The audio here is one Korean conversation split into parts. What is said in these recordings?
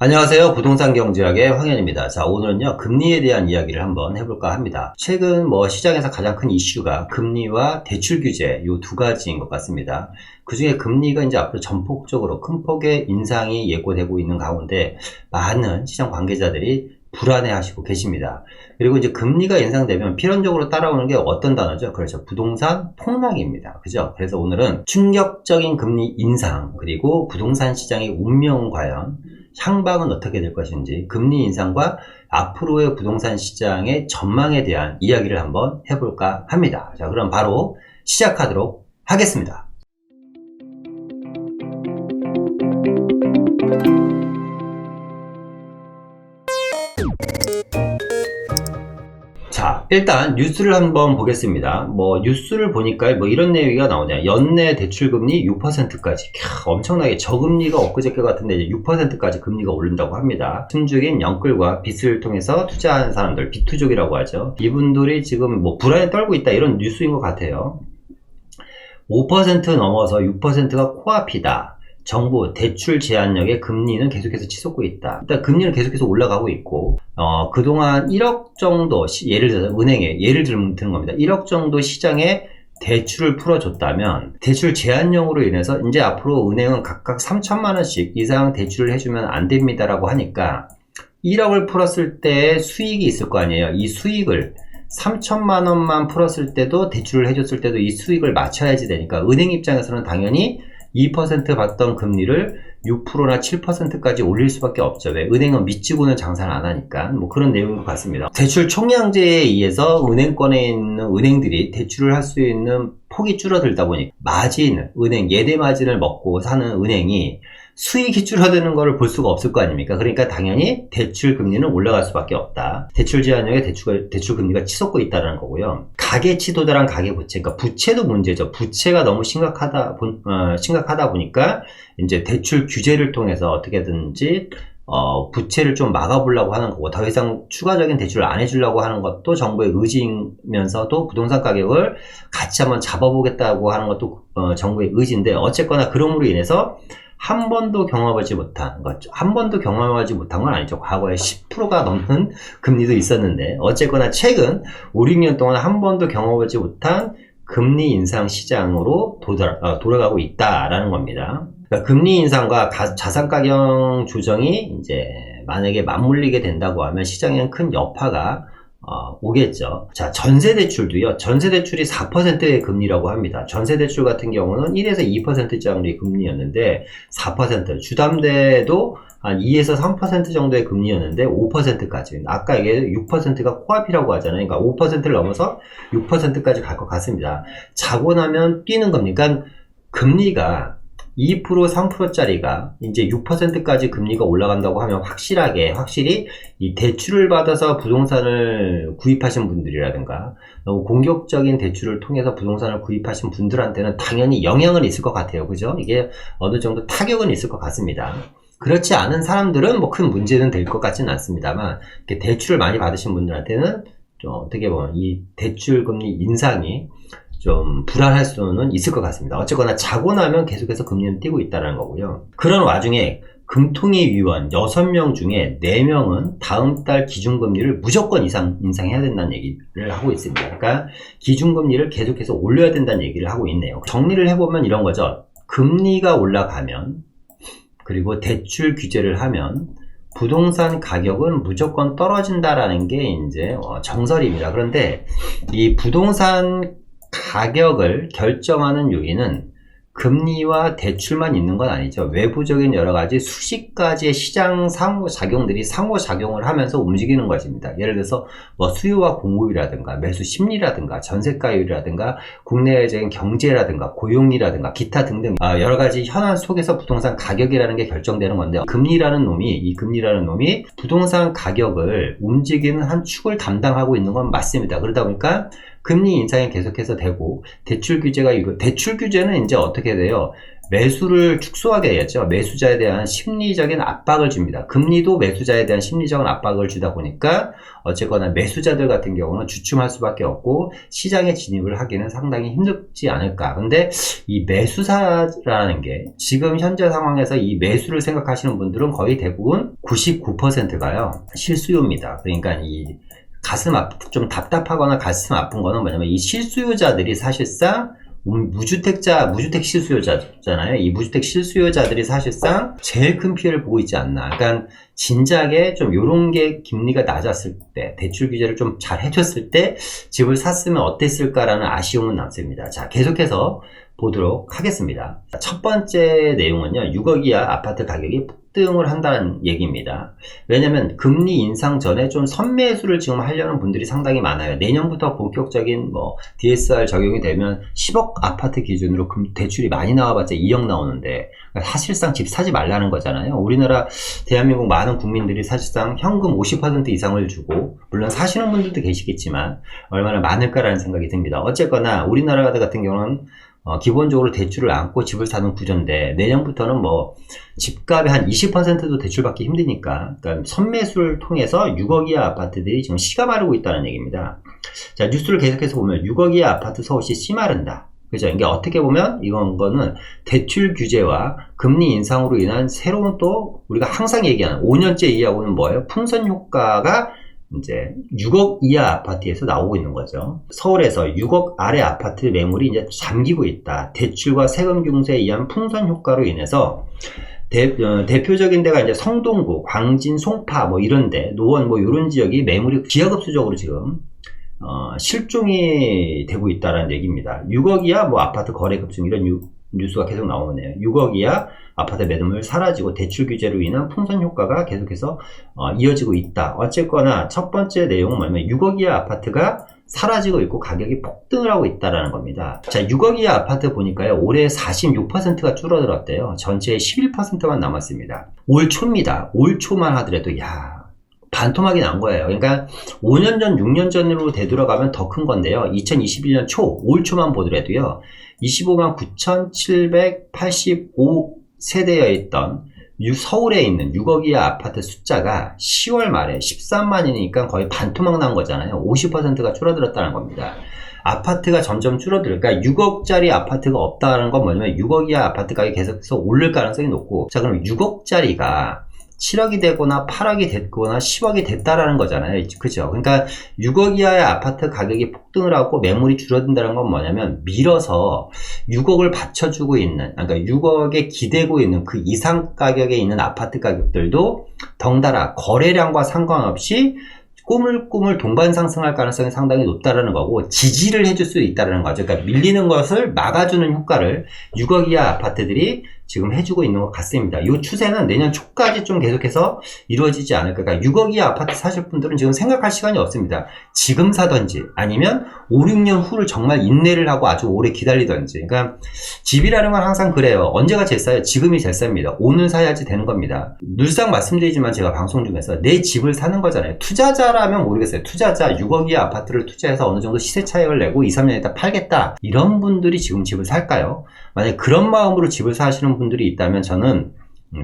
안녕하세요. 부동산 경제학의 황현입니다. 자, 오늘은요, 금리에 대한 이야기를 한번 해볼까 합니다. 최근 시장에서 가장 큰 이슈가 금리와 대출 규제, 요 두 가지인 것 같습니다. 그 중에 금리가 이제 앞으로 전폭적으로 큰 폭의 인상이 예고되고 있는 가운데 많은 시장 관계자들이 불안해 하시고 계십니다. 그리고 이제 금리가 인상되면 필연적으로 따라오는 게 어떤 단어죠? 그렇죠. 부동산 폭락입니다. 그죠? 그래서 오늘은 충격적인 금리 인상, 그리고 부동산 시장의 운명은 과연 향방은 어떻게 될 것인지, 금리 인상과 앞으로의 부동산 시장의 전망에 대한 이야기를 한번 해볼까 합니다. 자, 그럼 바로 시작하도록 하겠습니다. 자, 일단 뉴스를 한번 보겠습니다. 뉴스를 보니까 이런 내용이 나오냐. 연내 대출금리 6%까지. 엄청나게 저금리가 엊그저께 같은데 이제 6%까지 금리가 오른다고 합니다. 순죽인 영끌과 빚을 통해서 투자하는 사람들, 빚투족이라고 하죠. 이분들이 지금 불안에 떨고 있다, 이런 뉴스인 것 같아요. 5% 넘어서 6%가 코앞이다. 정부 대출 제한력의 금리는 계속해서 치솟고 있다. 일단 금리는 계속해서 올라가고 있고, 그동안 1억 정도, 예를 들어서 은행에, 예를 드는 겁니다. 1억 정도 시장에 대출을 풀어줬다면, 대출 제한령으로 인해서 이제 앞으로 은행은 각각 3천만원씩 이상 대출을 해주면 안 됩니다라고 하니까, 1억을 풀었을 때 수익이 있을 거 아니에요. 이 수익을 3천만원만 풀었을 때도, 대출을 해줬을 때도 이 수익을 맞춰야지 되니까, 은행 입장에서는 당연히 2% 받던 금리를 6%나 7%까지 올릴 수밖에 없죠. 왜? 은행은 미치고는 장사를 안 하니까. 그런 내용인 것 같습니다. 대출 총량제에 의해서 은행권에 있는 은행들이 대출을 할 수 있는 폭이 줄어들다 보니 마진, 은행, 예대 마진을 먹고 사는 은행이 수익이 줄어드는 것을 볼 수가 없을 거 아닙니까? 그러니까 당연히 대출 금리는 올라갈 수밖에 없다. 대출 제한력의 대출 금리가 치솟고 있다는 거고요. 가계치도달한 가계부채, 그러니까 부채도 문제죠. 부채가 너무 심각하다 보니까 이제 대출 규제를 통해서 어떻게든지 부채를 좀 막아보려고 하는 거고, 더 이상 추가적인 대출을 안 해주려고 하는 것도 정부의 의지이면서도 부동산 가격을 같이 한번 잡아보겠다고 하는 것도 정부의 의지인데, 어쨌거나 그럼으로 인해서 한 번도 경험하지 못한 건 아니죠. 과거에 10%가 넘는 금리도 있었는데, 어쨌거나 최근 5, 6년 동안 한 번도 경험하지 못한 금리 인상 시장으로 돌아가고 있다라는 겁니다. 그러니까 금리 인상과 자산 가격 조정이 이제 만약에 맞물리게 된다고 하면 시장에는 큰 여파가 오겠죠. 자, 전세대출도요. 전세대출이 4%의 금리라고 합니다. 전세대출 같은 경우는 1에서 2% 정도의 금리였는데 4%, 주담대도 한 2에서 3% 정도의 금리였는데 5%까지. 아까 얘기한 6%가 코앞이라고 하잖아요. 그러니까 5%를 넘어서 6%까지 갈 것 같습니다. 자고 나면 뛰는 겁니다. 그러니까 금리가 2%, 3%짜리가 이제 6%까지 금리가 올라간다고 하면 확실히 이 대출을 받아서 부동산을 구입하신 분들이라든가 너무 공격적인 대출을 통해서 부동산을 구입하신 분들한테는 당연히 영향은 있을 것 같아요. 그죠? 이게 어느 정도 타격은 있을 것 같습니다. 그렇지 않은 사람들은 큰 문제는 될 것 같지는 않습니다만, 대출을 많이 받으신 분들한테는 좀 어떻게 보면 이 대출 금리 인상이 좀 불안할 수는 있을 것 같습니다. 어쨌거나 자고 나면 계속해서 금리는 뛰고 있다는 거고요. 그런 와중에 금통위 위원 6명 중에 4명은 다음 달 기준금리를 무조건 인상해야 된다는 얘기를 하고 있습니다. 그러니까 기준금리를 계속해서 올려야 된다는 얘기를 하고 있네요. 정리를 해보면 이런 거죠. 금리가 올라가면, 그리고 대출 규제를 하면 부동산 가격은 무조건 떨어진다라는 게 이제 정설입니다. 그런데 이 부동산 가격을 결정하는 요인은 금리와 대출만 있는 건 아니죠. 외부적인 여러 가지 수십 가지의 시장 상호작용들이 상호작용을 하면서 움직이는 것입니다. 예를 들어서 수요와 공급이라든가 매수 심리라든가 전세가율이라든가 국내적인 경제라든가 고용이라든가 기타 등등 여러 가지 현안 속에서 부동산 가격이라는 게 결정되는 건데, 이 금리라는 놈이 부동산 가격을 움직이는 한 축을 담당하고 있는 건 맞습니다. 그러다 보니까 금리 인상이 계속해서 되고, 대출 규제는 이제 어떻게 돼요? 매수를 축소하게 되겠죠. 매수자에 대한 심리적인 압박을 줍니다. 금리도 매수자에 대한 심리적인 압박을 주다 보니까 어쨌거나 매수자들 같은 경우는 주춤할 수밖에 없고 시장에 진입을 하기는 상당히 힘들지 않을까. 근데 이 매수사라는 게 지금 현재 상황에서 이 매수를 생각하시는 분들은 거의 대부분 99%가요. 실수요입니다. 그러니까 이 좀 답답하거나 가슴 아픈 거는 뭐냐면 이 실수요자들이 사실상 무주택 실수요자잖아요. 이 무주택 실수요자들이 사실상 제일 큰 피해를 보고 있지 않나. 그러니까 진작에 좀 요런 게 금리가 낮았을 때, 대출 규제를 좀 잘 해줬을 때 집을 샀으면 어땠을까라는 아쉬움은 남습니다. 자, 계속해서 보도록 하겠습니다. 첫 번째 내용은요, 6억 이하 아파트 가격이 폭등을 한다는 얘기입니다. 왜냐면 금리 인상 전에 좀 선매수를 지금 하려는 분들이 상당히 많아요. 내년부터 본격적인 DSR 적용이 되면 10억 아파트 기준으로 대출이 많이 나와봤자 2억 나오는데 사실상 집 사지 말라는 거잖아요. 우리나라 대한민국 많은 국민들이 사실상 현금 50% 이상을 주고, 물론 사시는 분들도 계시겠지만 얼마나 많을까라는 생각이 듭니다. 어쨌거나 우리나라 같은 경우는 기본적으로 대출을 안고 집을 사는 구조인데 내년부터는 집값의 한 20%도 대출받기 힘드니까, 그러니까 선매수를 통해서 6억 이하 아파트들이 지금 씨가 마르고 있다는 얘기입니다. 자, 뉴스를 계속해서 보면 6억 이하 아파트 서울시 씨 마른다. 그죠? 이게 어떻게 보면 이거는 대출 규제와 금리 인상으로 인한 새로운, 또 우리가 항상 얘기하는 5년째 얘기하고는 뭐예요? 풍선 효과가 이제 6억 이하 아파트에서 나오고 있는 거죠. 서울에서 6억 아래 아파트 매물이 이제 잠기고 있다. 대출과 세금 증세에 의한 풍선 효과로 인해서 대표적인 데가 이제 성동구, 광진, 송파 이런데, 노원 이런 지역이 매물이 기하급수적으로 지금 실종이 되고 있다는 얘기입니다. 6억 이하 아파트 거래 급증, 이런 뉴스가 계속 나오네요. 6억 이하 아파트 매물 사라지고 대출 규제로 인한 풍선 효과가 계속해서 이어지고 있다. 어쨌거나 첫 번째 내용은 뭐냐면 6억 이하 아파트가 사라지고 있고 가격이 폭등을 하고 있다는 겁니다. 자, 6억 이하 아파트 보니까요, 올해 46%가 줄어들었대요. 전체의 11%만 남았습니다. 올 초입니다. 올 초만 하더라도 반토막이 난 거예요. 그러니까 5년 전, 6년 전으로 되돌아가면 더 큰 건데요. 2021년 올 초만 보더라도요, 25만 9,785 세대에 있던 서울에 있는 6억 이하 아파트 숫자가 10월 말에 13만이니까 거의 반토막 난 거잖아요. 50%가 줄어들었다는 겁니다. 아파트가 점점 줄어들까, 6억짜리 아파트가 없다는 건 뭐냐면 6억 이하 아파트 가격이 계속해서 오를 가능성이 높고, 자, 그럼 6억짜리가 7억이 되거나 8억이 됐거나 10억이 됐다라는 거잖아요. 그죠? 그러니까 6억 이하의 아파트 가격이 폭등을 하고 매물이 줄어든다는 건 뭐냐면, 밀어서 6억을 받쳐주고 있는, 그러니까 6억에 기대고 있는 그 이상 가격에 있는 아파트 가격들도 덩달아 거래량과 상관없이 꾸물꾸물 동반 상승할 가능성이 상당히 높다라는 거고, 지지를 해줄 수 있다라는 거죠. 그러니까 밀리는 것을 막아주는 효과를 6억 이하 아파트들이 지금 해주고 있는 것 같습니다. 이 추세는 내년 초까지 좀 계속해서 이루어지지 않을까. 그러니까 6억 이하 아파트 사실 분들은 지금 생각할 시간이 없습니다. 지금 사든지 아니면 5, 6년 후를 정말 인내를 하고 아주 오래 기다리든지. 그러니까 집이라는 건 항상 그래요. 언제가 제일 싸요? 지금이 제일 쌉니다. 오늘 사야지 되는 겁니다. 늘상 말씀드리지만 제가 방송 중에서 내 집을 사는 거잖아요. 투자자라면 모르겠어요. 투자자 6억 이하 아파트를 투자해서 어느 정도 시세 차익을 내고 2, 3년 있다 팔겠다. 이런 분들이 지금 집을 살까요? 만약에 그런 마음으로 집을 사시는 분들이 있다면 저는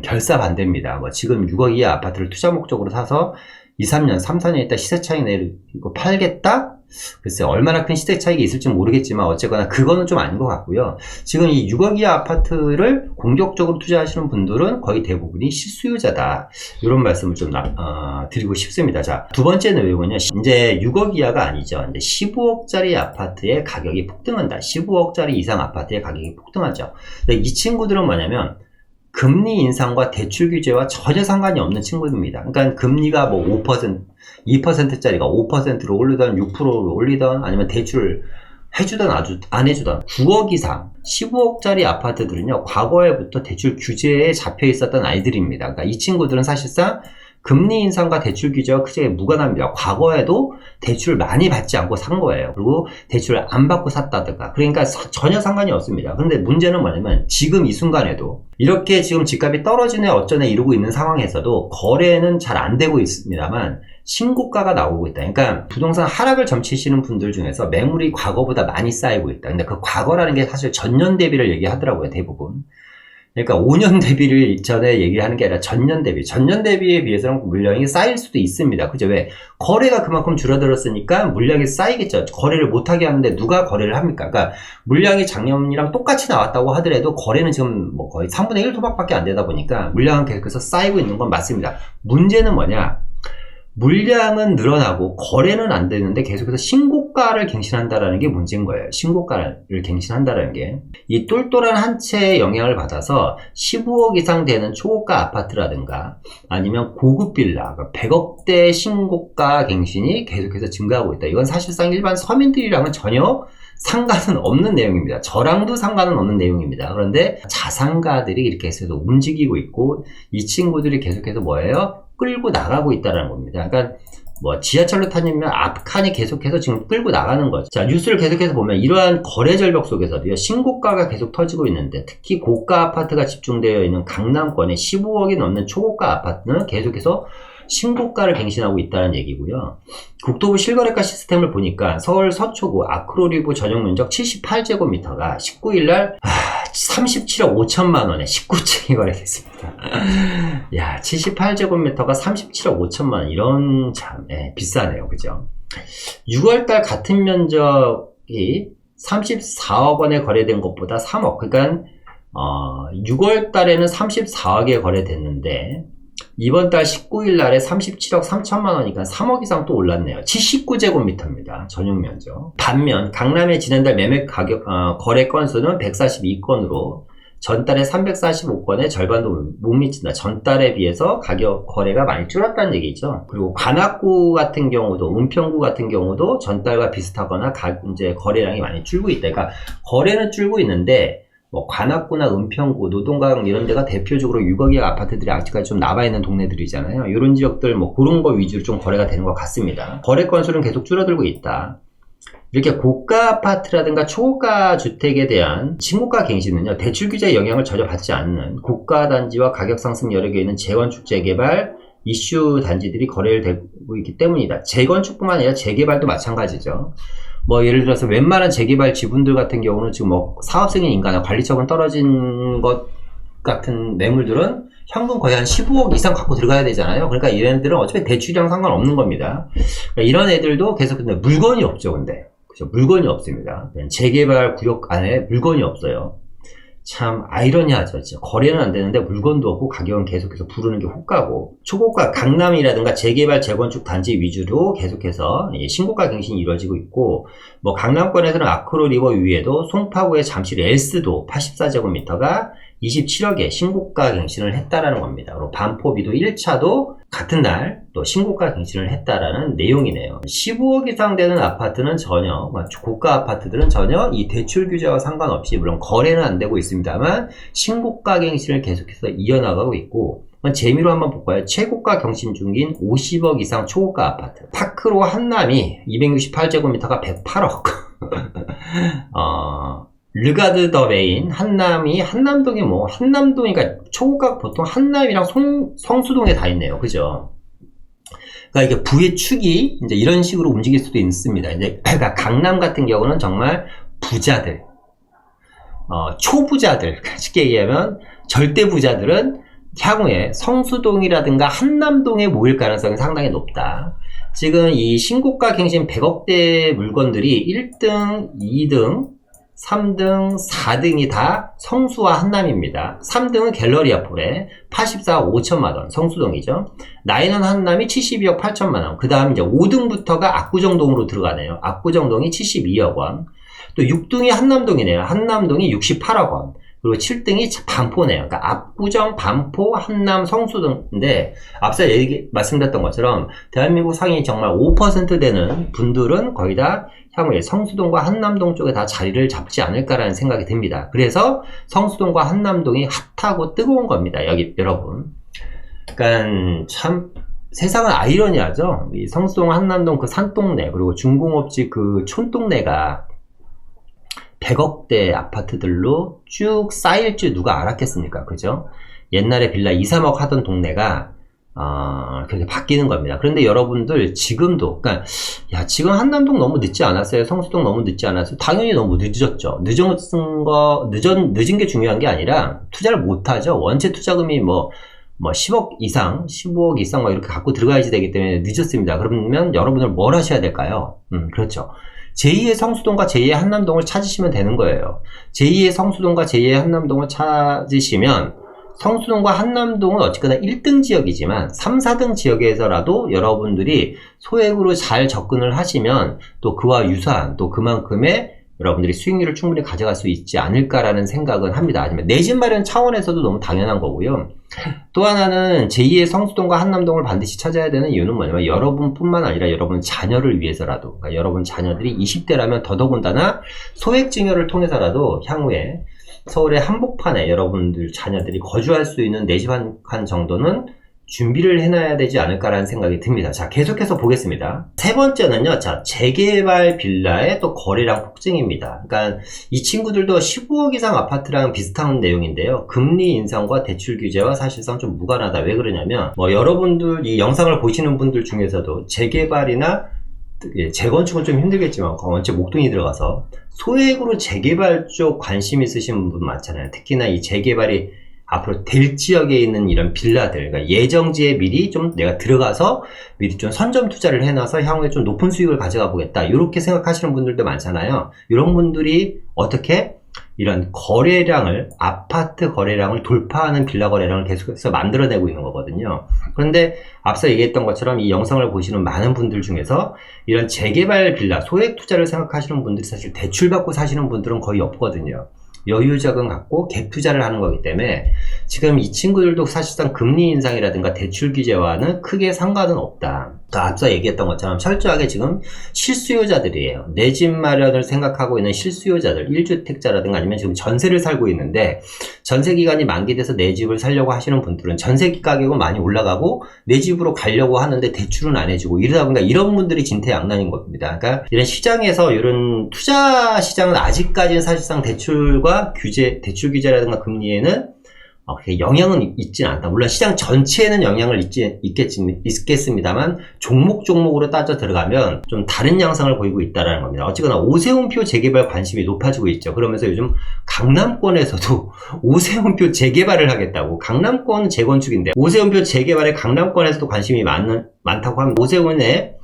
결사 반대입니다. 지금 6억 이하 아파트를 투자 목적으로 사서 2, 3년, 3, 4년 있다 시세 차익 내고 팔겠다? 글쎄요, 얼마나 큰 시세 차익이 있을지 모르겠지만 어쨌거나 그거는 좀 아닌 것 같고요. 지금 이 6억 이하 아파트를 공격적으로 투자하시는 분들은 거의 대부분이 실수요자다. 이런 말씀을 좀 드리고 싶습니다. 자, 두 번째 내용은요, 이제 6억 이하가 아니죠. 이제 15억짜리 아파트의 가격이 폭등한다. 15억짜리 이상 아파트의 가격이 폭등하죠. 이 친구들은 뭐냐면, 금리 인상과 대출 규제와 전혀 상관이 없는 친구들입니다. 그러니까 금리가 5%, 2%짜리가 5%로 올리던 6%로 올리던, 아니면 대출을 해주던 안 해주던 9억 이상 15억짜리 아파트들은요, 과거에부터 대출 규제에 잡혀 있었던 아이들입니다. 그러니까 이 친구들은 사실상 금리 인상과 대출 규제와 크게 무관합니다. 과거에도 대출을 많이 받지 않고 산 거예요. 그리고 대출을 안 받고 샀다든가. 그러니까 전혀 상관이 없습니다. 그런데 문제는 뭐냐면, 지금 이 순간에도 이렇게 지금 집값이 떨어지네 어쩌네 이러고 있는 상황에서도 거래는 잘 안 되고 있습니다만 신고가가 나오고 있다. 그러니까 부동산 하락을 점치시는 분들 중에서 매물이 과거보다 많이 쌓이고 있다. 근데 그 과거라는 게 사실 전년 대비를 얘기하더라고요, 대부분. 그러니까 5년 대비를 전에 얘기하는 게 아니라 전년 대비. 전년 대비에 비해서는 물량이 쌓일 수도 있습니다. 그죠? 왜? 거래가 그만큼 줄어들었으니까 물량이 쌓이겠죠. 거래를 못하게 하는데 누가 거래를 합니까? 그러니까 물량이 작년이랑 똑같이 나왔다고 하더라도 거래는 지금 뭐 거의 3분의 1 토막밖에 안 되다 보니까 물량은 계속해서 쌓이고 있는 건 맞습니다. 문제는 뭐냐? 물량은 늘어나고 거래는 안 되는데 계속해서 신고가를 갱신한다라는 게 문제인 거예요. 신고가를 갱신한다라는 게. 이 똘똘한 한 채의 영향을 받아서 15억 이상 되는 초고가 아파트라든가 아니면 고급 빌라, 100억대 신고가 갱신이 계속해서 증가하고 있다. 이건 사실상 일반 서민들이랑은 전혀 상관은 없는 내용입니다. 저랑도 상관은 없는 내용입니다. 그런데 자산가들이 이렇게 해서 움직이고 있고 이 친구들이 계속해서 뭐예요? 끌고 나가고 있다는 겁니다. 그러니까 뭐 지하철로 타면 앞칸이 계속해서 지금 끌고 나가는 거죠. 자, 뉴스를 계속해서 보면 이러한 거래 절벽 속에서도요, 신고가가 계속 터지고 있는데 특히 고가 아파트가 집중되어 있는 강남권에 15억이 넘는 초고가 아파트는 계속해서 신고가를 갱신하고 있다는 얘기고요. 국토부 실거래가 시스템을 보니까 서울 서초구 아크로리브 전용 면적 78제곱미터가 19일날 37억 5천만 원에 19층이 거래됐습니다. 야, 78제곱미터가 37억 5천만 원. 이런 참 비싸네요. 그죠? 6월달 같은 면적이 34억 원에 거래된 것보다 3억. 그러니까 6월달에는 34억에 거래됐는데 이번 달 19일 날에 37억 3천만 원이니까 3억 이상 또 올랐네요. 79제곱미터입니다. 전용 면적. 반면 강남의 지난달 매매 가격 거래 건수는 142건으로 전달에 345건의 절반도 못 미친다. 전달에 비해서 가격 거래가 많이 줄었다는 얘기죠. 그리고 관악구 같은 경우도 은평구 같은 경우도 전달과 비슷하거나 이제 거래량이 많이 줄고 있다. 그러니까 거래는 줄고 있는데 뭐 관악구나 은평구, 노동강 이런 데가 대표적으로 6억의 아파트들이 아직까지 좀 남아있는 동네들이잖아요. 이런 지역들 뭐 그런 거 위주로 좀 거래가 되는 것 같습니다. 거래 건수는 계속 줄어들고 있다. 이렇게 고가 아파트라든가 초고가 주택에 대한 신고가 갱신은요, 대출 규제의 영향을 전혀 받지 않는 고가 단지와 가격 상승 여력에 있는 재건축 재개발 이슈 단지들이 거래를 되고 있기 때문이다. 재건축뿐만 아니라 재개발도 마찬가지죠. 뭐 예를 들어서 웬만한 재개발 지분들 같은 경우는 지금 뭐 사업승인 인가나 관리처분 떨어진 것 같은 매물들은 현금 거의 한 15억 이상 갖고 들어가야 되잖아요. 그러니까 이런 애들은 어차피 대출이랑 상관없는 겁니다. 그러니까 이런 애들도 계속 근데 물건이 없죠. 근데 그죠? 물건이 없습니다. 재개발 구역 안에 물건이 없어요. 참 아이러니하죠. 진짜 거래는 안 되는데 물건도 없고 가격은 계속해서 부르는 게 호가고, 초고가 강남이라든가 재개발 재건축 단지 위주로 계속해서 신고가 갱신이 이루어지고 있고, 뭐 강남권에서는 아크로 리버 위에도 송파구의 잠실 엘스도 84제곱미터가 27억에 신고가 갱신을 했다라는 겁니다. 그리고 반포비도 1차도 같은 날 또 신고가 갱신을 했다라는 내용이네요. 15억 이상 되는 아파트는 전혀, 고가 아파트들은 전혀 이 대출 규제와 상관없이 물론 거래는 안 되고 있습니다만 신고가 갱신을 계속해서 이어나가고 있고, 재미로 한번 볼까요? 최고가 경신 중인 50억 이상 초고가 아파트 파크로 한남이 268제곱미터가 108억 르가드 더 메인 한남이 한남동이 뭐 한남동이 그러니까 초고가 보통 한남이랑 성수동에 다 있네요. 그죠? 그러니까 이게 부의 축이 이제 이런 식으로 움직일 수도 있습니다. 이제 그러니까 강남 같은 경우는 정말 부자들, 초부자들, 쉽게 얘기하면 절대 부자들은 향후에 성수동이라든가 한남동에 모일 가능성이 상당히 높다. 지금 이 신고가 갱신 100억대 물건들이 1등, 2등, 3등, 4등이 다 성수와 한남입니다. 3등은 갤러리아 폴에 84억 5천만원, 성수동이죠. 나인원 한남이 72억 8천만원. 그 다음 이제 5등부터가 압구정동으로 들어가네요. 압구정동이 72억 원. 또 6등이 한남동이네요. 한남동이 68억 원. 그리고 7등이 반포네요. 그러니까 압구정, 반포, 한남, 성수동인데 앞서 말씀드렸던 것처럼 대한민국 상위 정말 5% 되는 분들은 거의 다 향후에 성수동과 한남동 쪽에 다 자리를 잡지 않을까라는 생각이 듭니다. 그래서 성수동과 한남동이 핫하고 뜨거운 겁니다. 여기 여러분. 그러니까 참 세상은 아이러니하죠. 이 성수동, 한남동 그 산동네 그리고 중공업지 그 촌동네가 100억대 아파트들로 쭉 쌓일 줄 누가 알았겠습니까? 그죠? 옛날에 빌라 2, 3억 하던 동네가 그렇게 바뀌는 겁니다. 그런데 여러분들 지금도, 그러니까, 야, 지금 한남동 너무 늦지 않았어요? 성수동 너무 늦지 않았어요? 당연히 너무 늦었죠. 늦은 게 중요한 게 아니라 투자를 못 하죠. 원체 투자금이 뭐 10억 이상, 15억 이상 막 이렇게 갖고 들어가야지 되기 때문에 늦었습니다. 그러면 여러분들 뭘 하셔야 될까요? 그렇죠. 제2의 성수동과 제2의 한남동을 찾으시면 되는 거예요. 제2의 성수동과 제2의 한남동을 찾으시면 성수동과 한남동은 어쨌거나 1등 지역이지만 3, 4등 지역에서라도 여러분들이 소액으로 잘 접근을 하시면 또 그와 유사한 또 그만큼의 여러분들이 수익률을 충분히 가져갈 수 있지 않을까라는 생각은 합니다. 하지만 내 집 마련 차원에서도 너무 당연한 거고요. 또 하나는 제2의 성수동과 한남동을 반드시 찾아야 되는 이유는 뭐냐면 여러분뿐만 아니라 여러분 자녀를 위해서라도, 그러니까 여러분 자녀들이 20대라면 더더군다나 소액 증여를 통해서라도 향후에 서울의 한복판에 여러분들 자녀들이 거주할 수 있는 내 집 한 칸 정도는 준비를 해놔야 되지 않을까라는 생각이 듭니다. 자, 계속해서 보겠습니다. 세 번째는요, 자, 재개발 빌라의 또 거래량 폭증입니다. 그러니까 이 친구들도 15억 이상 아파트랑 비슷한 내용인데요. 금리 인상과 대출 규제와 사실상 좀 무관하다. 왜 그러냐면, 여러분들 이 영상을 보시는 분들 중에서도 재개발이나 재건축은 좀 힘들겠지만, 원체 목돈이 들어가서 소액으로 재개발 쪽 관심 있으신 분 많잖아요. 특히나 이 재개발이 앞으로 될 지역에 있는 이런 빌라들, 그러니까 예정지에 미리 좀 내가 들어가서 미리 좀 선점 투자를 해놔서 향후에 좀 높은 수익을 가져가 보겠다. 이렇게 생각하시는 분들도 많잖아요. 이런 분들이 어떻게 이런 거래량을, 아파트 거래량을 돌파하는 빌라 거래량을 계속해서 만들어내고 있는 거거든요. 그런데 앞서 얘기했던 것처럼 이 영상을 보시는 많은 분들 중에서 이런 재개발 빌라, 소액 투자를 생각하시는 분들이 사실 대출받고 사시는 분들은 거의 없거든요. 여유자금 갖고 갭 투자를 하는 거기 때문에 지금 이 친구들도 사실상 금리 인상이라든가 대출 규제와는 크게 상관은 없다. 앞서 얘기했던 것처럼 철저하게 지금 실수요자들이에요. 내 집 마련을 생각하고 있는 실수요자들, 1주택자라든가 아니면 지금 전세를 살고 있는데 전세 기간이 만기돼서 내 집을 살려고 하시는 분들은 전세 가격은 많이 올라가고 내 집으로 가려고 하는데 대출은 안 해주고 이러다 보니까 이런 분들이 진퇴양난인 겁니다. 그러니까 이런 시장에서 이런 투자 시장은 아직까지는 사실상 대출과 규제, 대출 규제라든가 금리에는 영향은 있지는 않다. 물론 시장 전체에는 영향을 있겠습니다만 종목으로 따져 들어가면 좀 다른 양상을 보이고 있다는 겁니다. 어쨌거나 오세훈표 재개발 관심이 높아지고 있죠. 그러면서 요즘 강남권에서도 오세훈표 재개발을 하겠다고, 강남권은 재건축인데 오세훈표 재개발에 강남권에서도 관심이 많다고 하면 오세훈의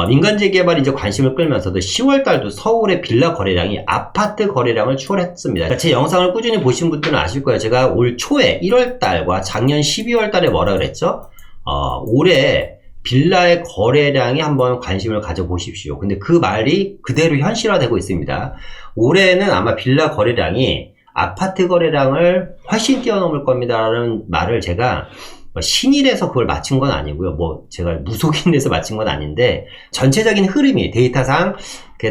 민간 재개발이 이제 관심을 끌면서도 10월달도 서울의 빌라 거래량이 아파트 거래량을 추월했습니다. 제 영상을 꾸준히 보신 분들은 아실 거예요. 제가 올 초에 1월달과 작년 12월달에 뭐라 그랬죠? 올해 빌라의 거래량에 한번 관심을 가져보십시오. 근데 그 말이 그대로 현실화되고 있습니다. 올해는 아마 빌라 거래량이 아파트 거래량을 훨씬 뛰어넘을 겁니다라는 말을 제가 신일에서 그걸 맞춘 건 아니고요. 제가 무속인에서 맞춘 건 아닌데 전체적인 흐름이 데이터상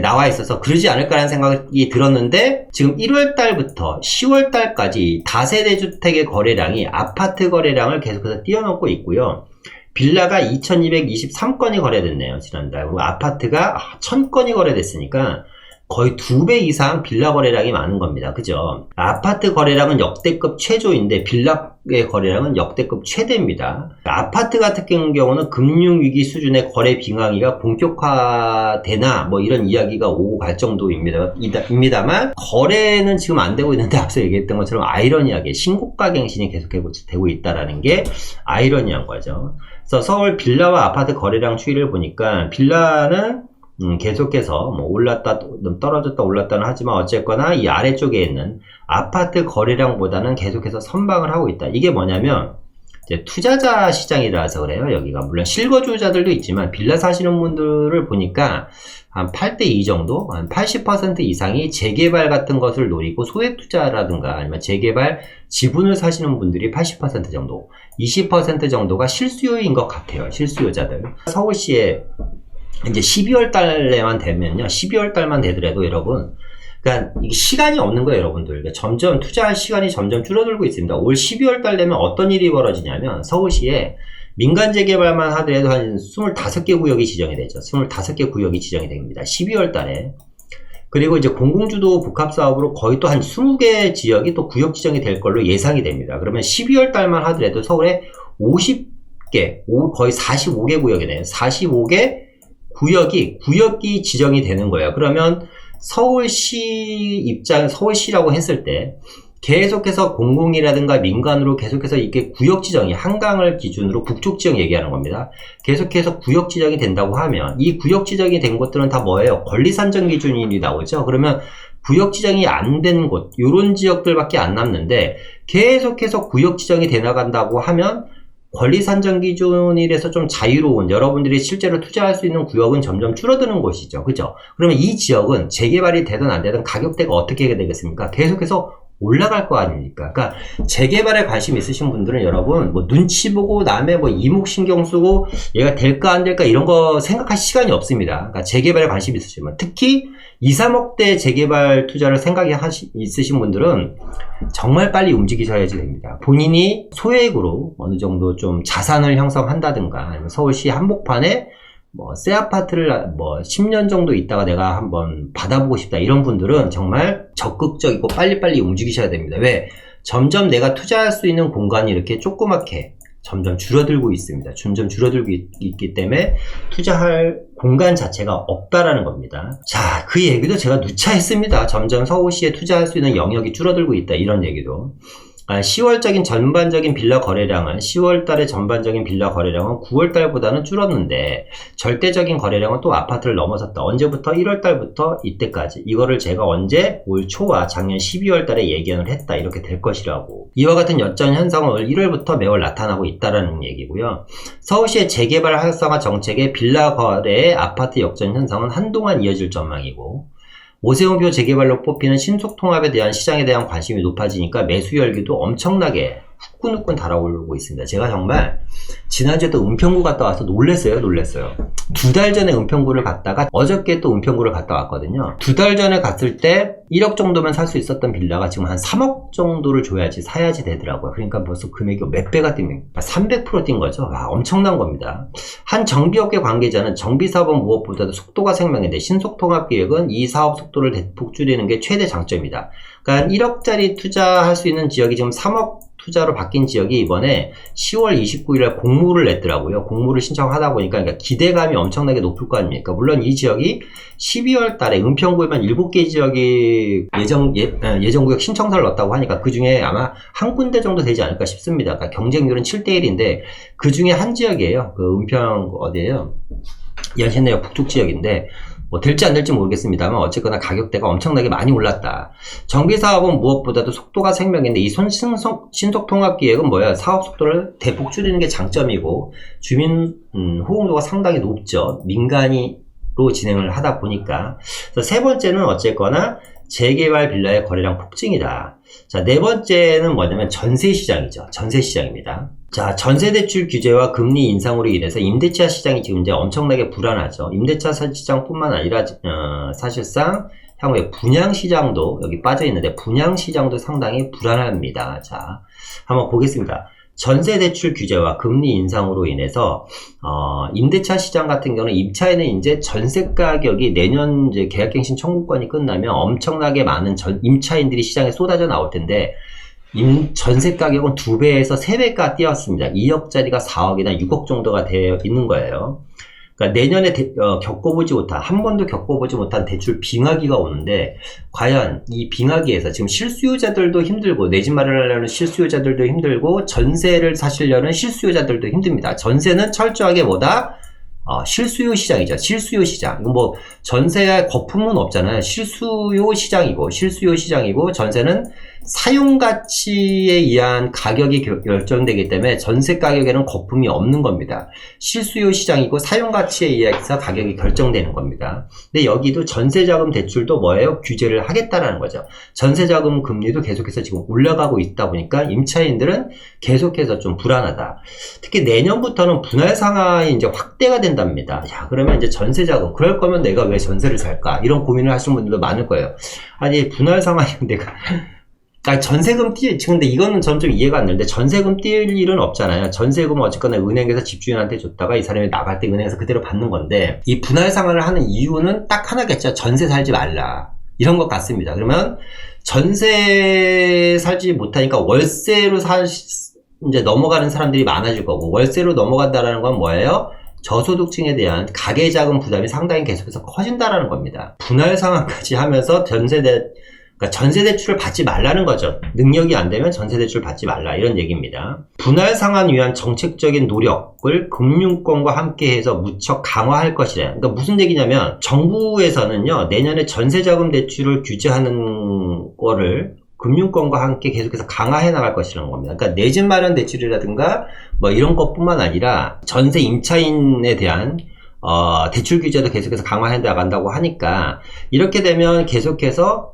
나와 있어서 그러지 않을까라는 생각이 들었는데 지금 1월달부터 10월달까지 다세대 주택의 거래량이 아파트 거래량을 계속해서 뛰어넘고 있고요. 빌라가 2223건이 거래됐네요. 지난달. 그리고 아파트가 1000건이 거래됐으니까 거의 2배 이상 빌라 거래량이 많은 겁니다. 그죠? 아파트 거래량은 역대급 최저인데 빌라의 거래량은 역대급 최대입니다. 아파트 같은 경우는 금융위기 수준의 거래 빙하기가 본격화되나 이런 이야기가 오고 갈 정도입니다만 거래는 지금 안 되고 있는데 앞서 얘기했던 것처럼 아이러니하게 신고가 갱신이 계속되고 있다는 게 아이러니한 거죠. 그래서 서울 빌라와 아파트 거래량 추이를 보니까 빌라는 계속해서 올랐다 떨어졌다 올랐다는 하지만 어쨌거나 이 아래쪽에 있는 아파트 거래량보다는 계속해서 선방을 하고 있다. 이게 뭐냐면 이제 투자자 시장이라서 그래요. 여기가 물론 실거주자들도 있지만 빌라 사시는 분들을 보니까 한 8대2 정도, 한 80% 이상이 재개발 같은 것을 노리고 소액 투자라든가 아니면 재개발 지분을 사시는 분들이 80% 정도, 20% 정도가 실수요인 것 같아요. 실수요자들. 서울시에 이제 12월 달에만 되면요. 12월 달만 되더라도 여러분, 그러니까 이게 시간이 없는 거예요, 여러분들. 그러니까 점점 투자할 시간이 점점 줄어들고 있습니다. 올 12월 달 되면 어떤 일이 벌어지냐면 서울시에 민간 재개발만 하더라도 한 25개 구역이 지정이 되죠. 25개 구역이 지정이 됩니다. 12월 달에. 그리고 이제 공공주도 복합 사업으로 거의 또 한 20개 지역이 또 구역 지정이 될 걸로 예상이 됩니다. 그러면 12월 달만 하더라도 서울에 40개, 거의 45개 구역이네요. 45개 구역이 지정이 되는 거예요. 그러면 서울시라고 했을 때 계속해서 공공이라든가 민간으로 계속해서 이렇게 구역 지정이 한강을 기준으로 북쪽 지정 얘기하는 겁니다. 계속해서 구역 지정이 된다고 하면 이 구역 지정이 된 것들은 다 뭐예요? 권리 산정 기준이 나오죠. 그러면 구역 지정이 안 된 곳, 요런 지역들밖에 안 남는데 계속해서 구역 지정이 돼 나간다고 하면 권리 산정 기준이라서 좀 자유로운 여러분들이 실제로 투자할 수 있는 구역은 점점 줄어드는 곳이죠. 그죠? 그러면 이 지역은 재개발이 되든 안 되든 가격대가 어떻게 되겠습니까? 계속해서 올라갈 거 아닙니까? 그러니까 재개발에 관심 있으신 분들은 여러분 뭐 눈치 보고 남의 뭐 이목신경 쓰고 얘가 될까 안 될까 이런 거 생각할 시간이 없습니다. 그러니까 재개발에 관심 있으시면 특히 2, 3억대 재개발 투자를 생각이 있으신 분들은 정말 빨리 움직이셔야지 됩니다. 본인이 소액으로 어느 정도 좀 자산을 형성한다든가 아니면 서울시 한복판에 뭐 새 아파트를 뭐 10년 정도 있다가 내가 한번 받아보고 싶다 이런 분들은 정말 적극적이고 빨리빨리 움직이셔야 됩니다. 왜? 점점 내가 투자할 수 있는 공간이 이렇게 조그맣게 점점 줄어들고 있습니다. 점점 줄어들고 있기 때문에 투자할 공간 자체가 없다라는 겁니다. 자, 그 얘기도 제가 누차 했습니다. 점점 서울시에 투자할 수 있는 영역이 줄어들고 있다 이런 얘기도. 10월적인 전반적인 빌라 거래량은 10월달의 전반적인 빌라 거래량은 9월달보다는 줄었는데 절대적인 거래량은 또 아파트를 넘어섰다. 언제부터? 1월달부터 이때까지. 이거를 제가 언제? 올 초와 작년 12월달에 예견을 했다. 이렇게 될 것이라고. 이와 같은 여전 현상은 올 1월부터 매월 나타나고 있다라는 얘기고요. 서울시의 재개발 활성화 정책의 빌라 거래의 아파트 역전 현상은 한동안 이어질 전망이고 오세훈표 재개발로 뽑히는 신속통합에 대한 시장에 대한 관심이 높아지니까 매수 열기도 엄청나게 후끈후끈 달아오르고 있습니다. 제가 정말 지난주에 또 은평구 갔다 와서 놀랬어요. 2달 전에 은평구를 갔다가 어저께 또 은평구를 갔다 왔거든요. 2달 전에 갔을 때 1억 정도면 살 수 있었던 빌라가 지금 한 3억 정도를 줘야지 사야지 되더라고요. 그러니까 벌써 금액이 몇 배가 뛴 300% 뛴 거죠. 와, 엄청난 겁니다. 한 정비업계 관계자는 정비사업은 무엇보다도 속도가 생명인데 신속통합기획은 이 사업 속도를 대폭 줄이는 게 최대 장점이다. 그러니까 1억짜리 투자할 수 있는 지역이 지금 3억 투자로 바뀐 지역이 이번에 10월 29일에 공모를 냈더라고요. 공모를 신청하다 보니까 그러니까 기대감이 엄청나게 높을 거 아닙니까? 물론 이 지역이 12월 달에 은평구에만 7개 지역이 예정구역 신청서를 넣었다고 하니까 그 중에 아마 한 군데 정도 되지 않을까 싶습니다. 그러니까 경쟁률은 7대1인데 그 중에 한 지역이에요. 그 은평 어디예요? 연신내역 북쪽 지역인데 뭐 될지 안 될지 모르겠습니다만 어쨌거나 가격대가 엄청나게 많이 올랐다. 정비사업은 무엇보다도 속도가 생명인데 이 신속통합기획은 뭐야? 사업 속도를 대폭 줄이는 게 장점이고 주민 호응도가 상당히 높죠. 민간으로 진행을 하다 보니까. 그래서 세 번째는 어쨌거나 재개발 빌라의 거래량 폭증이다. 자, 네 번째는 뭐냐면 전세시장이죠. 전세시장입니다. 자, 전세대출 규제와 금리 인상으로 인해서 임대차 시장이 지금 이제 엄청나게 불안하죠. 임대차 시장뿐만 아니라 사실상 향후에 분양시장도 여기 빠져있는데 분양시장도 상당히 불안합니다. 자, 한번 보겠습니다. 전세대출 규제와 금리 인상으로 인해서 임대차 시장 같은 경우는 임차인은 이제 전세 가격이 내년 이제 계약갱신 청구권이 끝나면 엄청나게 많은 임차인들이 시장에 쏟아져 나올 텐데 전세 가격은 2배에서 3배가 뛰었습니다. 2억짜리가 4억이나 6억 정도가 되어 있는 거예요. 그러니까 내년에 한 번도 겪어보지 못한 대출 빙하기가 오는데 과연 이 빙하기에서 지금 실수요자들도 힘들고 내 집 마련하려는 실수요자들도 힘들고 전세를 사시려는 실수요자들도 힘듭니다. 전세는 철저하게 뭐다? 실수요 시장이죠. 실수요 시장. 뭐 전세에 거품은 없잖아요. 실수요 시장이고 전세는 사용 가치에 의한 가격이 결정되기 때문에 전세 가격에는 거품이 없는 겁니다. 실수요 시장이고 사용 가치에 의해서 가격이 결정되는 겁니다. 근데 여기도 전세자금 대출도 뭐예요? 규제를 하겠다라는 거죠. 전세자금 금리도 계속해서 지금 올라가고 있다 보니까 임차인들은 계속해서 좀 불안하다. 특히 내년부터는 분할 상한이 이제 확대가 된답니다. 야, 그러면 이제 전세자금 그럴 거면 내가 왜 전세를 살까? 이런 고민을 하시는 분들도 많을 거예요. 아니 분할 상한이 내가 전세금 근데 이거는 전 좀 이해가 안 되는데 전세금 뛸 일은 없잖아요. 전세금은 어쨌거나 은행에서 집주인한테 줬다가 이 사람이 나갈 때 은행에서 그대로 받는 건데 이 분할 상환을 하는 이유는 딱 하나겠죠. 전세 살지 말라. 이런 것 같습니다. 그러면 전세 살지 못하니까 월세로 이제 넘어가는 사람들이 많아질 거고, 월세로 넘어간다라는 건 뭐예요? 저소득층에 대한 가계자금 부담이 상당히 계속해서 커진다라는 겁니다. 분할 상환까지 하면서 그러니까 전세대출을 받지 말라는 거죠. 능력이 안 되면 전세대출 받지 말라, 이런 얘기입니다. 분할 상환 위한 정책적인 노력을 금융권과 함께해서 무척 강화할 것이래. 그러니까 무슨 얘기냐면 정부에서는요, 내년에 전세자금 대출을 규제하는 거를 금융권과 함께 계속해서 강화해 나갈 것이라는 겁니다. 그러니까 내 집 마련 대출이라든가 뭐 이런 것뿐만 아니라 전세 임차인에 대한 대출 규제도 계속해서 강화해 나간다고 하니까, 이렇게 되면 계속해서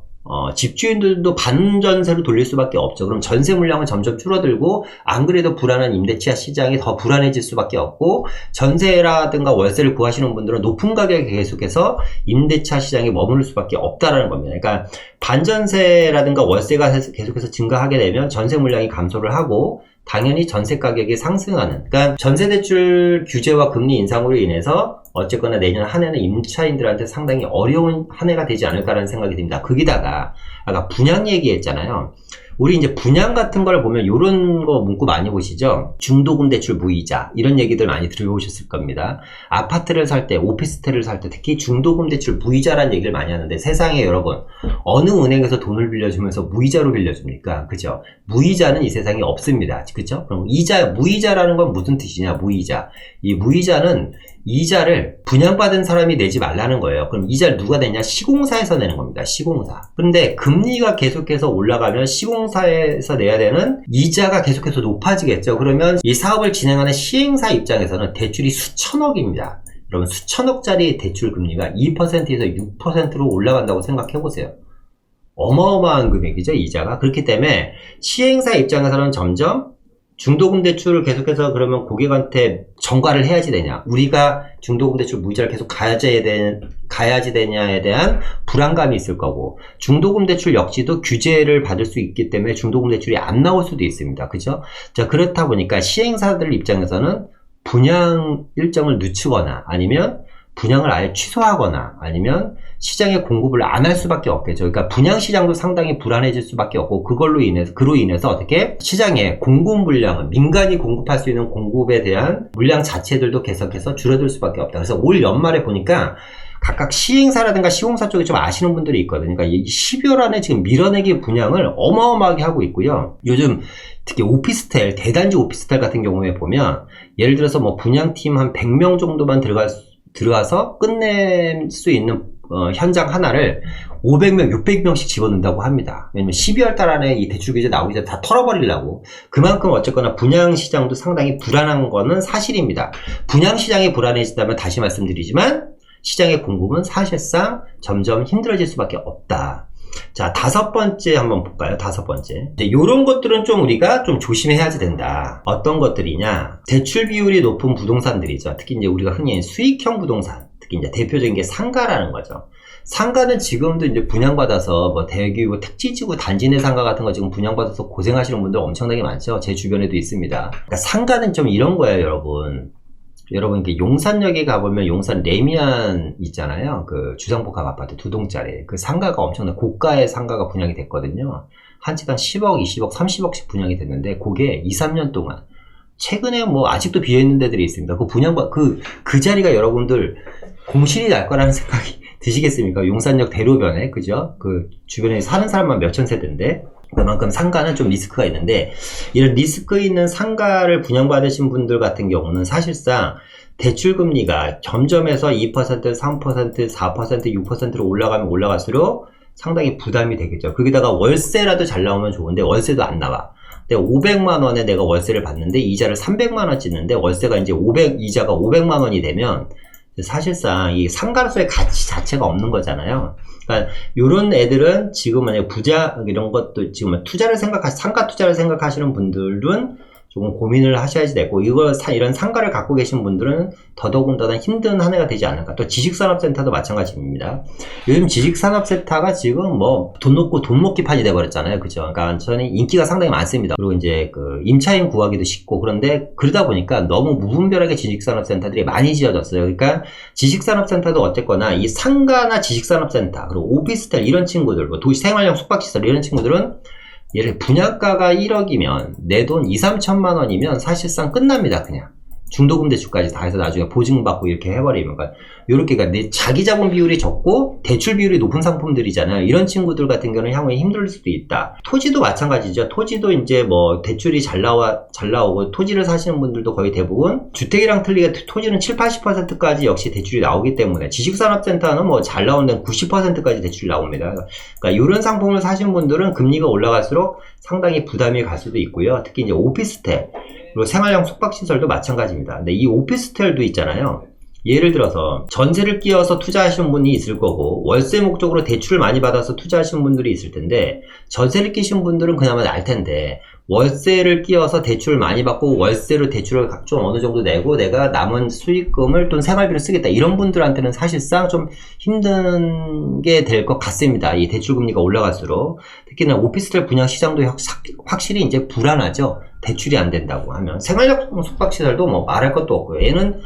집주인들도 반전세로 돌릴 수밖에 없죠. 그럼 전세 물량은 점점 줄어들고, 안 그래도 불안한 임대차 시장이 더 불안해질 수밖에 없고, 전세라든가 월세를 구하시는 분들은 높은 가격에 계속해서 임대차 시장에 머무를 수밖에 없다라는 겁니다. 그러니까 반전세라든가 월세가 계속해서 증가하게 되면 전세 물량이 감소를 하고, 당연히 전세 가격이 상승하는, 그러니까 전세대출 규제와 금리 인상으로 인해서 어쨌거나 내년 한 해는 임차인들한테 상당히 어려운 한 해가 되지 않을까라는 생각이 듭니다. 거기다가 아까 분양 얘기했잖아요. 우리 이제 분양 같은 걸 보면 요런 거 문구 많이 보시죠? 중도금 대출 무이자, 이런 얘기들 많이 들어보셨을 겁니다. 아파트를 살 때, 오피스텔을 살 때 특히 중도금 대출 무이자라는 얘기를 많이 하는데, 세상에 여러분, 어느 은행에서 돈을 빌려주면서 무이자로 빌려줍니까? 그죠? 무이자는 이 세상에 없습니다. 그죠? 그럼 무이자라는 건 무슨 뜻이냐? 무이자. 이 무이자는 이자를 분양받은 사람이 내지 말라는 거예요. 그럼 이자를 누가 내냐? 시공사에서 내는 겁니다. 시공사. 그런데 금리가 계속해서 올라가면 시공사에서 내야 되는 이자가 계속해서 높아지겠죠. 그러면 이 사업을 진행하는 시행사 입장에서는 대출이 수천억입니다. 여러분, 수천억짜리 대출 금리가 2%에서 6%로 올라간다고 생각해 보세요. 어마어마한 금액이죠, 이자가. 그렇기 때문에 시행사 입장에서는 점점 중도금 대출을 계속해서 그러면 고객한테 전가를 해야지 되냐, 우리가 중도금 대출 무이자를 계속 가야지 되냐에 대한 불안감이 있을 거고, 중도금 대출 역시도 규제를 받을 수 있기 때문에 중도금 대출이 안 나올 수도 있습니다. 그죠? 자, 그렇다 보니까 시행사들 입장에서는 분양 일정을 늦추거나, 아니면 분양을 아예 취소하거나, 아니면 시장에 공급을 안 할 수밖에 없겠죠. 그러니까 분양 시장도 상당히 불안해질 수밖에 없고, 그로 인해서 어떻게 시장에 공급 물량은, 민간이 공급할 수 있는 공급에 대한 물량 자체들도 계속해서 줄어들 수밖에 없다. 그래서 올 연말에 보니까 각각 시행사라든가 시공사 쪽에 좀 아시는 분들이 있거든요. 그러니까 12월 안에 지금 밀어내기 분양을 어마어마하게 하고 있고요. 요즘 특히 오피스텔, 대단지 오피스텔 같은 경우에 보면, 예를 들어서 뭐 분양팀 한 100명 정도만 들어가서 끝낼 수 있는 현장 하나를 500명, 600명씩 집어넣는다고 합니다. 왜냐면 12월 달 안에 이 대출 규제 나오기 전에 다 털어버리려고. 그만큼 어쨌거나 분양시장도 상당히 불안한 거는 사실입니다. 분양시장이 불안해진다면 다시 말씀드리지만, 시장의 공급은 사실상 점점 힘들어질 수밖에 없다. 자, 5번째 한번 볼까요? 5번째. 요런 것들은 좀 우리가 좀 조심해야지 된다. 어떤 것들이냐? 대출 비율이 높은 부동산들이죠. 특히 이제 우리가 흔히 수익형 부동산. 특히 이제 대표적인 게 상가라는 거죠. 상가는 지금도 이제 분양받아서 뭐 대규모 택지지구 단지 내 상가 같은 거 지금 분양받아서 고생하시는 분들 엄청나게 많죠. 제 주변에도 있습니다. 그러니까 상가는 좀 이런 거예요, 여러분. 이렇게 용산역에 가보면 용산 레미안 있잖아요. 그 주상복합 아파트 2동짜리. 그 상가가 엄청난 고가의 상가가 분양이 됐거든요. 한 채당 10억, 20억, 30억씩 분양이 됐는데, 그게 2, 3년 동안. 최근에 뭐 아직도 비어있는 데들이 있습니다. 그 자리가 여러분들 공실이 날 거라는 생각이 드시겠습니까? 용산역 대로변에, 그죠? 그 주변에 사는 사람만 몇천 세대인데, 그만큼 상가는 좀 리스크가 있는데, 이런 리스크 있는 상가를 분양받으신 분들 같은 경우는 사실상 대출금리가 점점해서 2%, 3%, 4%, 6%로 올라가면 올라갈수록 상당히 부담이 되겠죠. 거기다가 월세라도 잘 나오면 좋은데 월세도 안 나와. 근데 500만원에 내가 월세를 받는데 이자를 300만원 찍는데, 월세가 이제 이자가 500만원이 되면 사실상 이 상가로서의 가치 자체가 없는 거잖아요. 그러니까 요런 애들은 지금 만약 이런 것도 지금 상가 투자를 생각하시는 분들은 조금 고민을 하셔야지 되고, 이런 상가를 갖고 계신 분들은 더더군다나 힘든 한 해가 되지 않을까. 또 지식산업센터도 마찬가지입니다. 요즘 지식산업센터가 지금 뭐 돈 놓고 돈 먹기 판이 돼버렸잖아요. 그죠? 그러니까 저는 인기가 상당히 많습니다. 그리고 이제 그 임차인 구하기도 쉽고, 그런데 그러다 보니까 너무 무분별하게 지식산업센터들이 많이 지어졌어요. 그러니까 지식산업센터도 어쨌거나 이 상가나 지식산업센터, 그리고 오피스텔 이런 친구들, 뭐 도시 생활형 숙박시설 이런 친구들은 예를 분양가가 1억이면 내 돈 2, 3천만 원이면 사실상 끝납니다. 그냥 중도금 대출까지 다 해서 나중에 보증받고 이렇게 해버리면, 그러니까 요렇게, 그러니까 내 자기 자본 비율이 적고 대출 비율이 높은 상품들이잖아요. 이런 친구들 같은 경우는 향후에 힘들 수도 있다. 토지도 마찬가지죠. 토지도 이제 뭐 대출이 잘 나오고 토지를 사시는 분들도 거의 대부분 주택이랑 틀리게 토지는 7, 80%까지 역시 대출이 나오기 때문에, 지식산업센터는 뭐 잘 나오는 데는 90%까지 대출이 나옵니다. 그러니까 이런 상품을 사신 분들은 금리가 올라갈수록 상당히 부담이 갈 수도 있고요. 특히 이제 오피스텔, 그리고 생활형 숙박시설도 마찬가지입니다. 근데 이 오피스텔도 있잖아요. 예를 들어서 전세를 끼워서 투자하시는 분이 있을 거고, 월세 목적으로 대출을 많이 받아서 투자하시는 분들이 있을 텐데, 전세를 끼신 분들은 그나마 나을 텐데, 월세를 끼워서 대출을 많이 받고 월세로 대출을 좀 어느 정도 내고 내가 남은 수익금을 또는 생활비로 쓰겠다, 이런 분들한테는 사실상 좀 힘든 게 될 것 같습니다. 이 대출금리가 올라갈수록. 특히나 오피스텔 분양 시장도 확실히 이제 불안하죠. 대출이 안 된다고 하면. 생활형 숙박시설도 뭐 말할 것도 없고요. 얘는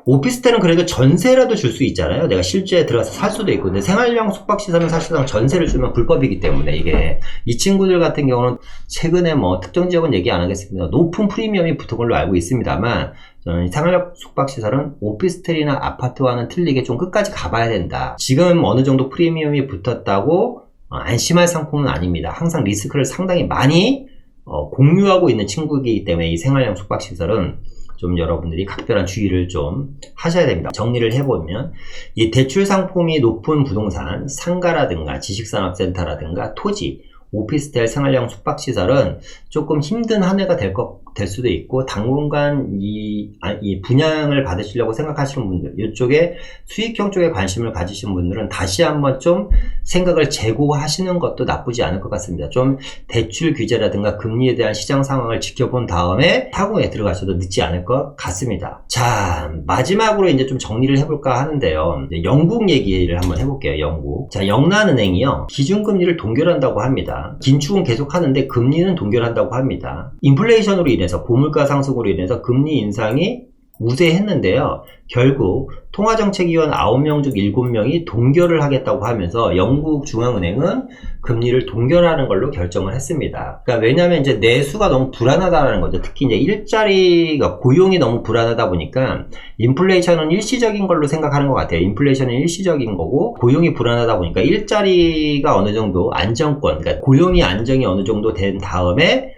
오피스텔은 그래도 전세라도 줄 수 있잖아요. 내가 실제 들어가서 살 수도 있고. 근데 생활형 숙박시설은 사실상 전세를 주면 불법이기 때문에, 이게 이 친구들 같은 경우는 최근에 뭐 특정 지역은 얘기 안 하겠습니다. 높은 프리미엄이 붙은 걸로 알고 있습니다만, 저는 생활형 숙박시설은 오피스텔이나 아파트와는 틀리게 좀 끝까지 가봐야 된다. 지금 어느 정도 프리미엄이 붙었다고 안심할 상품은 아닙니다. 항상 리스크를 상당히 많이 공유하고 있는 친구이기 때문에 이 생활형 숙박시설은 좀 여러분들이 각별한 주의를 좀 하셔야 됩니다. 정리를 해보면, 이 대출 상품이 높은 부동산, 상가라든가 지식산업센터라든가 토지, 오피스텔, 생활형 숙박시설은 조금 힘든 한 해가 될 수도 있고, 당분간 이 분양을 받으시려고 생각하시는 분들, 이쪽에 수익형 쪽에 관심을 가지신 분들은 다시 한번 좀 생각을 재고하시는 것도 나쁘지 않을 것 같습니다. 좀 대출 규제라든가 금리에 대한 시장 상황을 지켜본 다음에 타구에 들어가셔도 늦지 않을 것 같습니다. 자, 마지막으로 이제 좀 정리를 해볼까 하는데요. 영국 얘기를 한번 해볼게요. 영국. 자, 영란은행이요, 기준금리를 동결한다고 합니다. 긴축은 계속 하는데 금리는 동결한다고 합니다. 인플레이션으로 인해서, 고물가 상승으로 인해서 금리 인상이 우세했는데요. 결국 통화정책위원 9명 중 7명이 동결을 하겠다고 하면서 영국 중앙은행은 금리를 동결하는 걸로 결정을 했습니다. 그러니까 왜냐하면 이제 내수가 너무 불안하다는 거죠. 특히 이제 일자리가, 고용이 너무 불안하다 보니까 인플레이션은 일시적인 걸로 생각하는 것 같아요. 인플레이션은 일시적인 거고, 고용이 불안하다 보니까 일자리가 어느 정도 안정권, 그러니까 고용이 안정이 어느 정도 된 다음에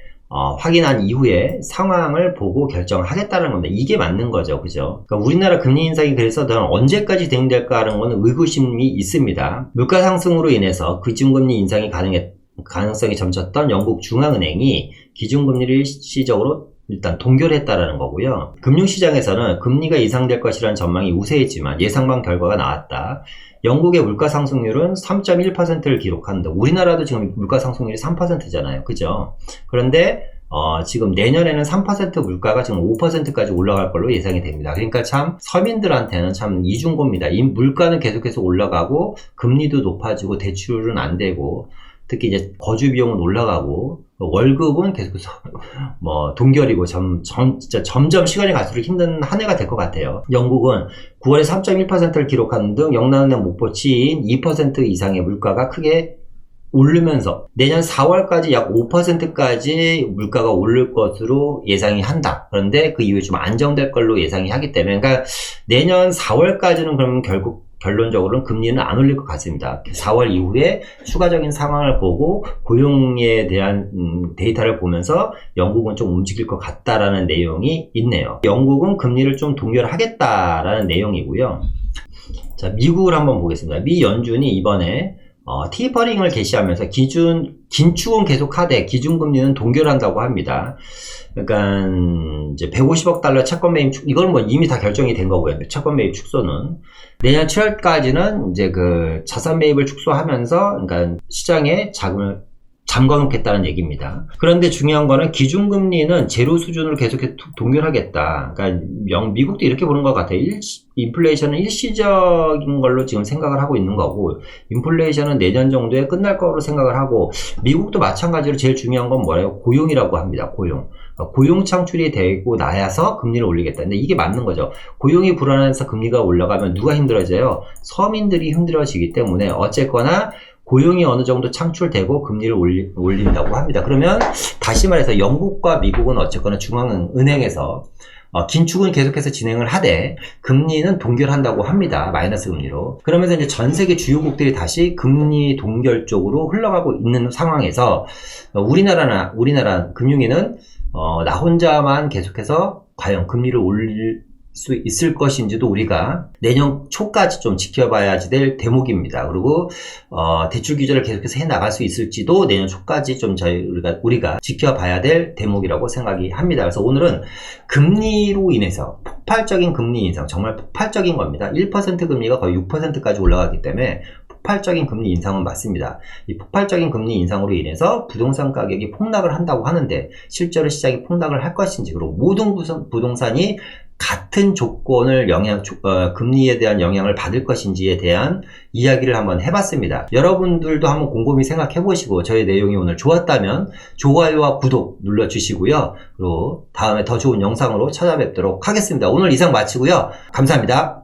확인한 이후에 상황을 보고 결정하겠다는 겁니다. 이게 맞는 거죠. 그죠? 그러니까 우리나라 금리 인상이 그래서 언제까지 진행될까 하는 건 의구심이 있습니다. 물가 상승으로 인해서 기준금리 인상이 가능성이 점쳤던 영국 중앙은행이 기준금리를 일시적으로 일단 동결했다라는 거고요. 금융시장에서는 금리가 인상될 것이라는 전망이 우세했지만 예상반 결과가 나왔다. 영국의 물가 상승률은 3.1%를 기록하는데, 우리나라도 지금 물가 상승률이 3%잖아요. 그죠? 그런데 지금 내년에는 3% 물가가 지금 5%까지 올라갈 걸로 예상이 됩니다. 그러니까 참 서민들한테는 참 이중고입니다. 이 물가는 계속해서 올라가고 금리도 높아지고 대출은 안 되고, 특히 이제 거주 비용은 올라가고 월급은 계속해서 뭐 동결이고, 진짜 점점 시간이 갈수록 힘든 한 해가 될 것 같아요. 영국은 9월에 3.1%를 기록하는 등 영란은행 목표치인 2% 이상의 물가가 크게 오르면서 내년 4월까지 약 5%까지 물가가 오를 것으로 예상이 한다. 그런데 그 이후에 좀 안정될 걸로 예상이 하기 때문에, 그러니까 내년 4월까지는 그러면 결론적으로는 금리는 안 올릴 것 같습니다. 4월 이후에 추가적인 상황을 보고 고용에 대한 데이터를 보면서 영국은 좀 움직일 것 같다라는 내용이 있네요. 영국은 금리를 좀 동결하겠다라는 내용이고요. 자, 미국을 한번 보겠습니다. 미 연준이 이번에 티퍼링을 개시하면서 긴축은 계속하되 기준금리는 동결한다고 합니다. 그러니까 이제 150억 달러 채권 매입 이건 뭐 이미 다 결정이 된 거고요. 채권 매입 축소는 내년 7월까지는 이제 그 자산 매입을 축소하면서, 그러니까 시장에 자금을 잠궈놓겠다는 얘기입니다. 그런데 중요한 거는 기준금리는 제로 수준으로 계속해서 동결하겠다. 그러니까 미국도 이렇게 보는 것 같아요. 인플레이션은 일시적인 걸로 지금 생각을 하고 있는 거고, 인플레이션은 내년 정도에 끝날 거로 생각을 하고, 미국도 마찬가지로 제일 중요한 건 뭐예요? 고용이라고 합니다. 고용. 고용 창출이 되고 나야서 금리를 올리겠다. 근데 이게 맞는 거죠. 고용이 불안해서 금리가 올라가면 누가 힘들어져요? 서민들이 힘들어지기 때문에 어쨌거나 고용이 어느 정도 창출되고 금리를 올린다고 합니다. 그러면 다시 말해서 영국과 미국은 어쨌거나 중앙은행에서 긴축은 계속해서 진행을 하되 금리는 동결한다고 합니다. 마이너스 금리로. 그러면서 이제 전 세계 주요국들이 다시 금리 동결 쪽으로 흘러가고 있는 상황에서 우리나라 금융위는 나 혼자만 계속해서 과연 금리를 올릴 수 있을 것인지도 우리가 내년 초까지 좀 지켜봐야지 될 대목입니다. 그리고 대출 규제를 계속해서 해 나갈 수 있을지도 내년 초까지 좀 우리가 지켜봐야 될 대목이라고 생각이 합니다. 그래서 오늘은 금리로 인해서 폭발적인 금리 인상, 정말 폭발적인 겁니다. 1% 금리가 거의 6%까지 올라가기 때문에 폭발적인 금리 인상은 맞습니다. 이 폭발적인 금리 인상으로 인해서 부동산 가격이 폭락을 한다고 하는데 실제로 시장이 폭락을 할 것인지, 그리고 모든 부동산이 같은 조건을 금리에 대한 영향을 받을 것인지에 대한 이야기를 한번 해봤습니다. 여러분들도 한번 곰곰이 생각해 보시고 저의 내용이 오늘 좋았다면 좋아요와 구독 눌러주시고요. 그리고 다음에 더 좋은 영상으로 찾아뵙도록 하겠습니다. 오늘 이상 마치고요. 감사합니다.